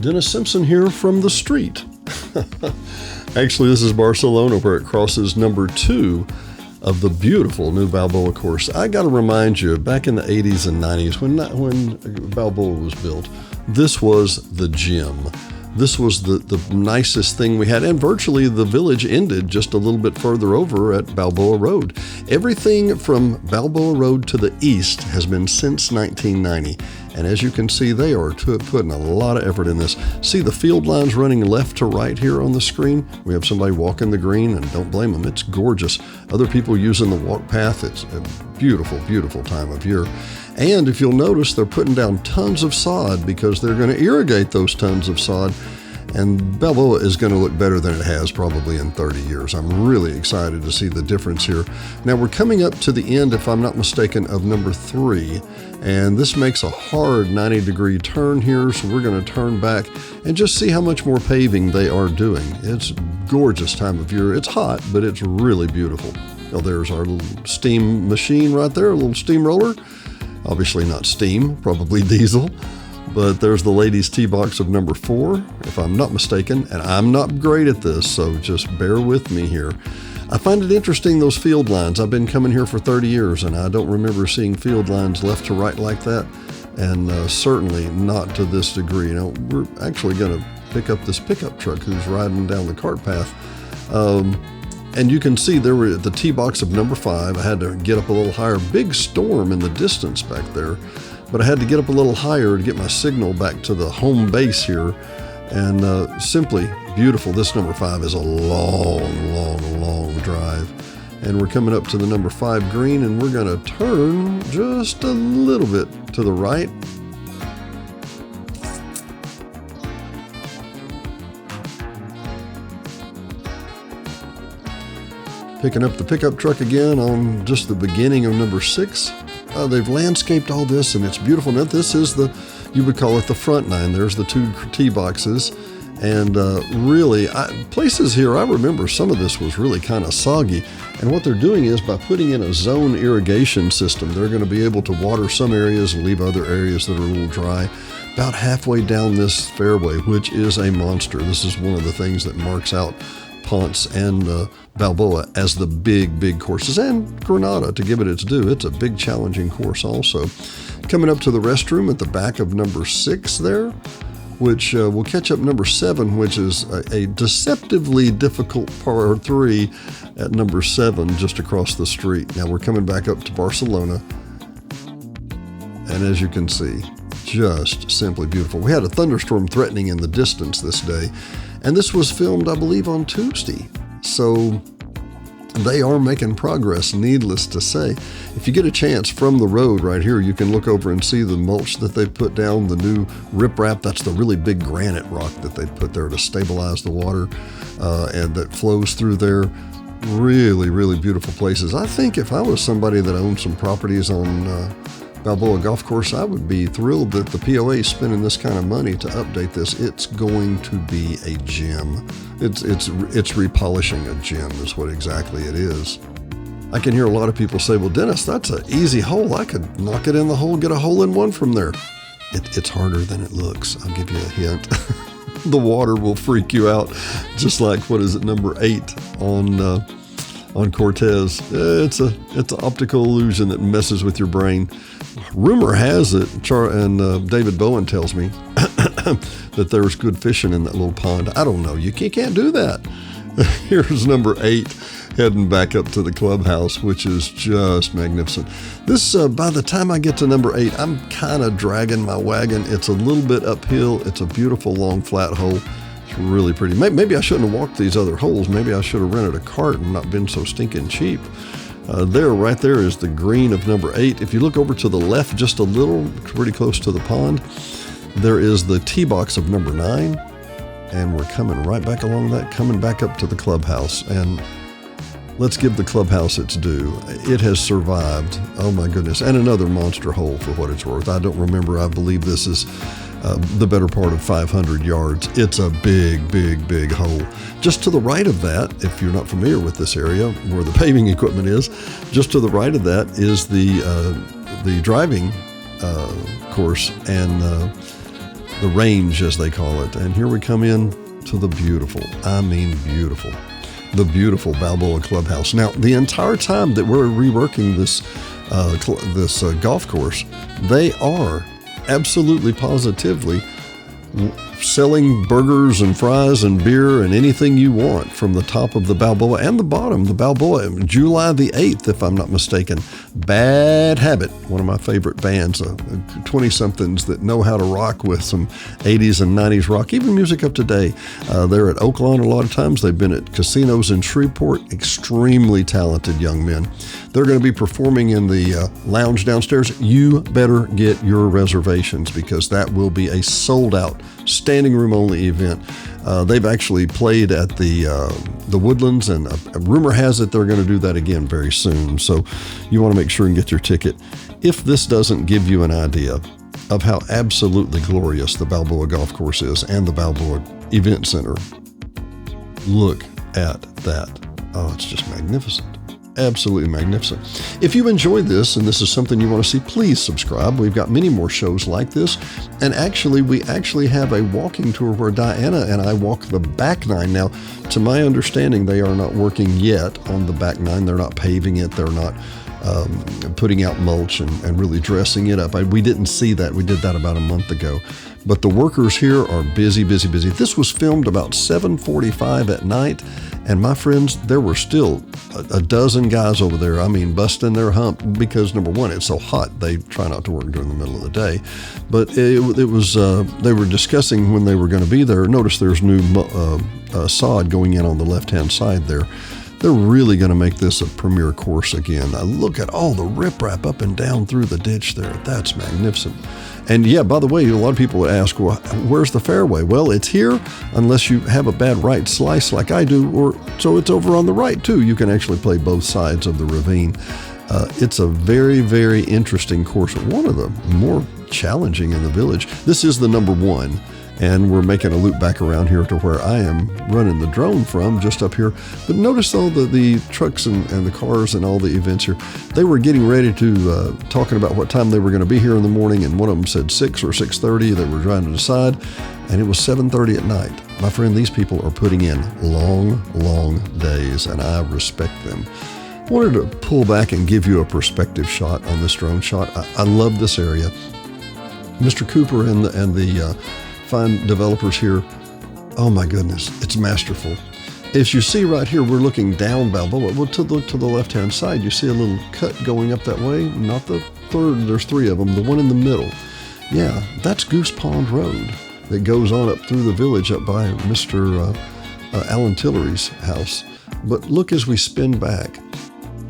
Dennis Simpson here from the street. Actually, this is Barcelona where it crosses number 2 of the beautiful new Balboa course. I got to remind you, back in the 80s and 90s when Balboa was built, this was the gym. This was the nicest thing we had, and virtually the village ended just a little bit further over at Balboa Road. Everything from Balboa Road to the east has been since 1990, and as you can see, they are putting a lot of effort in this. See the field lines running left to right here on the screen? We have somebody walking the green, and don't blame them, it's gorgeous. Other people using the walk path. It's a beautiful, beautiful time of year. And if you'll notice, they're putting down tons of sod because they're going to irrigate those tons of sod. And Balboa is going to look better than it has probably in 30 years. I'm really excited to see the difference here. Now we're coming up to the end, if I'm not mistaken, of number 3. And this makes a hard 90-degree turn here. So we're going to turn back and just see how much more paving they are doing. It's a gorgeous time of year. It's hot, but it's really beautiful. Now there's our little steam machine right there, a little steamroller. Obviously not steam, probably diesel, but there's the ladies' tee box of number 4, if I'm not mistaken, and I'm not great at this, so just bear with me here. I find it interesting, those field lines. I've been coming here for 30 years, and I don't remember seeing field lines left to right like that, and certainly not to this degree. Now, we're actually going to pick up this pickup truck who's riding down the cart path. And you can see there were at the tee box of number 5. I had to get up a little higher. Big storm in the distance back there, but I had to get up a little higher to get my signal back to the home base here. And simply beautiful. This number 5 is a long, long, long drive. And we're coming up to the number 5 green, and we're going to turn just a little bit to the right. Picking up the pickup truck again on just the beginning of number 6. They've landscaped all this, and it's beautiful. Now, this is you would call it the front 9. There's the 2 tee boxes. And really, places here, I remember some of this was really kind of soggy. And what they're doing is by putting in a zone irrigation system, they're going to be able to water some areas and leave other areas that are a little dry. About halfway down this fairway, which is a monster. This is one of the things that marks out Ponce and Balboa as the big courses, and Granada, to give it its due. It's a big challenging course also. Coming up to the restroom at the back of number 6 there, which will catch up number 7, which is a deceptively difficult par 3 at number 7 just across the street. Now we're coming back up to Barcelona, and as you can see, just simply beautiful. We had a thunderstorm threatening in the distance this day, and this was filmed, I believe, on Tuesday. So they are making progress, needless to say. If you get a chance from the road right here, you can look over and see the mulch that they put down, the new riprap. That's the really big granite rock that they put there to stabilize the water and that flows through there. Really, really beautiful places. I think if I was somebody that owned some properties on Balboa Golf Course, I would be thrilled that the POA is spending this kind of money to update this. It's going to be a gem. It's repolishing a gem is what exactly it is. I can hear a lot of people say, well, Dennis, that's an easy hole. I could knock it in the hole, get a hole in one from there. It's harder than it looks. I'll give you a hint. The water will freak you out, just like, number 8 on Cortez. It's an optical illusion that messes with your brain. Rumor has it, and David Bowen tells me, that there's good fishing in that little pond. I don't know. You can't do that. Here's number 8 heading back up to the clubhouse, which is just magnificent. This, by the time I get to number 8, I'm kind of dragging my wagon. It's a little bit uphill. It's a beautiful long flat hole. It's really pretty. Maybe I shouldn't have walked these other holes. Maybe I should have rented a cart and not been so stinking cheap. Right there is the green of number 8. If you look over to the left just a little, pretty close to the pond, there is the tee box of number 9. And we're coming right back along that, coming back up to the clubhouse. And let's give the clubhouse its due. It has survived. Oh my goodness. And another monster hole for what it's worth. I don't remember. I believe this is the better part of 500 yards. It's a big hole. Just to the right of that, if you're not familiar with this area where the paving equipment is, just to the right of that is the driving course, and the range, as they call it. And here we come in to the beautiful, the beautiful Balboa Clubhouse. Now, the entire time that we're reworking this golf course, they are absolutely positively selling burgers and fries and beer and anything you want from the top of the Balboa and the bottom. The Balboa, July the 8th, if I'm not mistaken. Bad Habit, one of my favorite bands, 20-somethings that know how to rock with some 80s and 90s rock, even music of today. They're at Oaklawn a lot of times. They've been at casinos in Shreveport. Extremely talented young men. They're going to be performing in the lounge downstairs. You better get your reservations because that will be a sold-out, standing room only event. They've actually played at the Woodlands, and rumor has it they're going to do that again very soon. So you want to make sure and get your ticket. If this doesn't give you an idea of how absolutely glorious the Balboa Golf Course is and the Balboa Event Center, look at that. Oh, it's just magnificent. Absolutely magnificent. If you enjoyed this and this is something you want to see, please subscribe. We've got many more shows like this. And we actually have a walking tour where Diana and I walk the back nine. Now, to my understanding, they are not working yet on the back nine. They're not paving it. They're not putting out mulch and really dressing it up. We didn't see that. We did that about a month ago. But the workers here are busy, busy, busy. This was filmed about 7:45 at night. And my friends, there were still a dozen guys over there, busting their hump because, number one, it's so hot. They try not to work during the middle of the day. But it was, they were discussing when they were going to be there. Notice there's new sod going in on the left-hand side there. They're really going to make this a premier course again. Now, look at all the riprap up and down through the ditch there. That's magnificent. And yeah, by the way, a lot of people would ask, well, where's the fairway? Well, it's here unless you have a bad right slice like I do, so it's over on the right too. You can actually play both sides of the ravine. It's a very, very interesting course. One of the more challenging in the village. This is the number one. And we're making a loop back around here to where I am running the drone from, just up here. But notice all the trucks and the cars and all the events here. They were getting ready to, talking about what time they were going to be here in the morning, and one of them said 6 or 6:30. They were trying to decide, and it was 7:30 at night. My friend, these people are putting in long, long days, and I respect them. I wanted to pull back and give you a perspective shot on this drone shot. I love this area. Mr. Cooper and the fine developers here, oh my goodness, it's masterful. As you see right here, we're looking down Balboa. Well, to the left-hand side, you see a little cut going up that way. Not the third, there's 3 of them, the one in the middle. Yeah, that's Goose Pond Road that goes on up through the village up by Mr. Alan Tillery's house. But look as we spin back.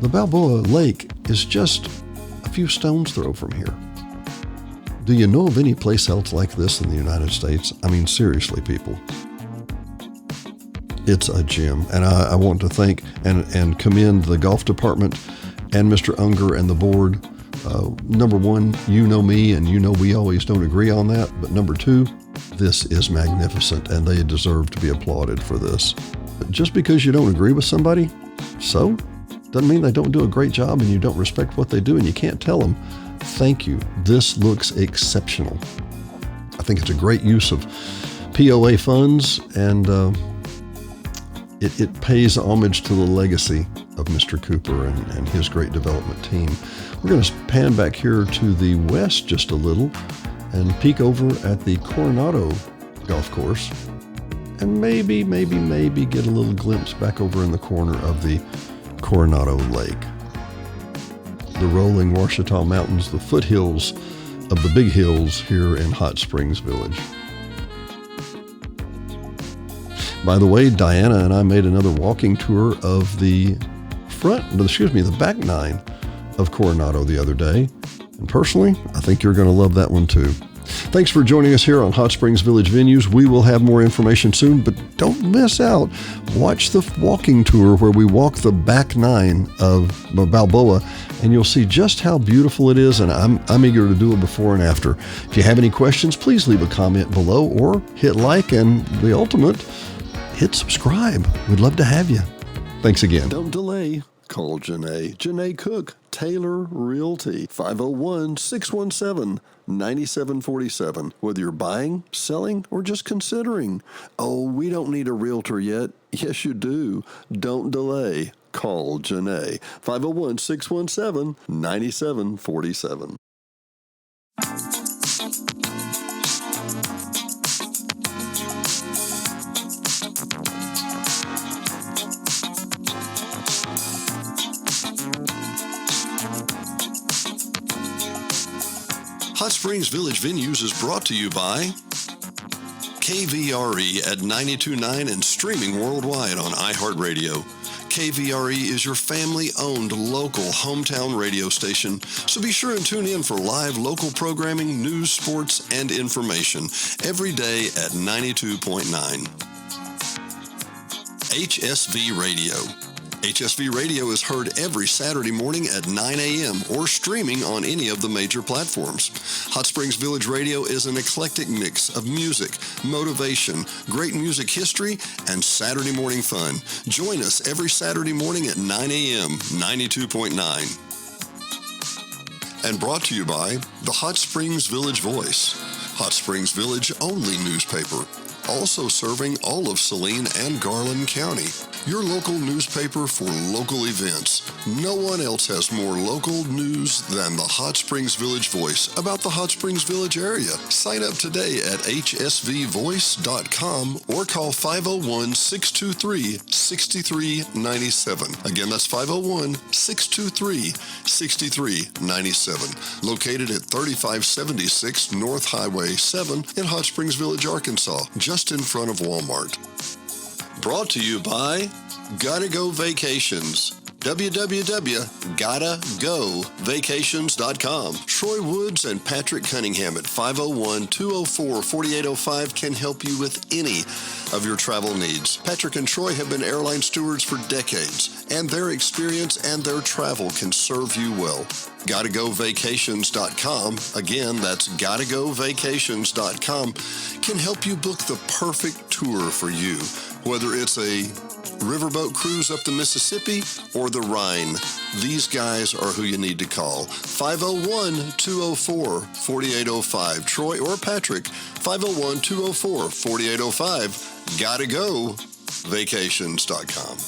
The Balboa Lake is just a few stones throw from here. Do you know of any place else like this in the United States? Seriously, people. It's a gem. And I want to thank and commend the golf department and Mr. Unger and the board. Number one, you know me, and you know we always don't agree on that. But number two, this is magnificent, and they deserve to be applauded for this. But just because you don't agree with somebody, so doesn't mean they don't do a great job and you don't respect what they do, and you can't tell them, thank you, this looks exceptional. I think it's a great use of POA funds, and it pays homage to the legacy of Mr. Cooper and his great development team. We're going to pan back here to the west just a little and peek over at the Coronado golf course, and maybe get a little glimpse back over in the corner of the Coronado Lake. The rolling Ouachita Mountains, the foothills of the big hills here in Hot Springs Village. By the way, Diana and I made another walking tour of the back nine of Coronado the other day. And personally, I think you're going to love that one too. Thanks for joining us here on Hot Springs Village Venues. We will have more information soon, but don't miss out. Watch the walking tour where we walk the back nine of Balboa, and you'll see just how beautiful it is, and I'm eager to do a before and after. If you have any questions, please leave a comment below or hit like, and the ultimate, hit subscribe. We'd love to have you. Thanks again. Don't delay. Call Janae. Janae Cook, Taylor Realty, 501-617-9747. Whether you're buying, selling, or just considering. Oh, we don't need a realtor yet. Yes, you do. Don't delay. Call Janae. 501-617-9747. Hot Springs Village Venues is brought to you by KVRE at 92.9 and streaming worldwide on iHeartRadio. KVRE is your family-owned local hometown radio station, so be sure and tune in for live local programming, news, sports, and information every day at 92.9. HSV Radio. HSV Radio is heard every Saturday morning at 9 a.m. or streaming on any of the major platforms. Hot Springs Village Radio is an eclectic mix of music, motivation, great music history, and Saturday morning fun. Join us every Saturday morning at 9 a.m., 92.9. And brought to you by the Hot Springs Village Voice, Hot Springs Village only newspaper, also serving all of Saline and Garland County. Your local newspaper for local events. No one else has more local news than the Hot Springs Village Voice about the Hot Springs Village area. Sign up today at hsvvoice.com or call 501-623-6397. Again, that's 501-623-6397. Located at 3576 North Highway 7 in Hot Springs Village, Arkansas, just in front of Walmart. Brought to you by Gotta Go Vacations. www.gottagovacations.com. Troy Woods and Patrick Cunningham at 501-204-4805 can help you with any of your travel needs. Patrick and Troy have been airline stewards for decades, and their experience and their travel can serve you well. GottaGoVacations.com, again, that's GottaGoVacations.com, can help you book the perfect tour for you, whether it's a riverboat cruise up the Mississippi or the Rhine. These guys are who you need to call. 501-204-4805. Troy or Patrick, 501-204-4805. GottaGoVacations.com.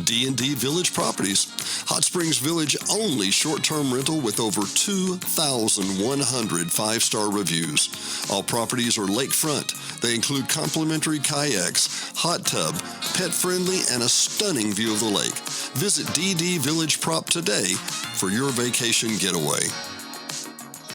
D&D Village Properties. Hot Springs Village only short-term rental with over 2,100 five-star reviews. All properties are lakefront. They include complimentary kayaks, hot tub, pet-friendly, and a stunning view of the lake. Visit DD Village Prop today for your vacation getaway.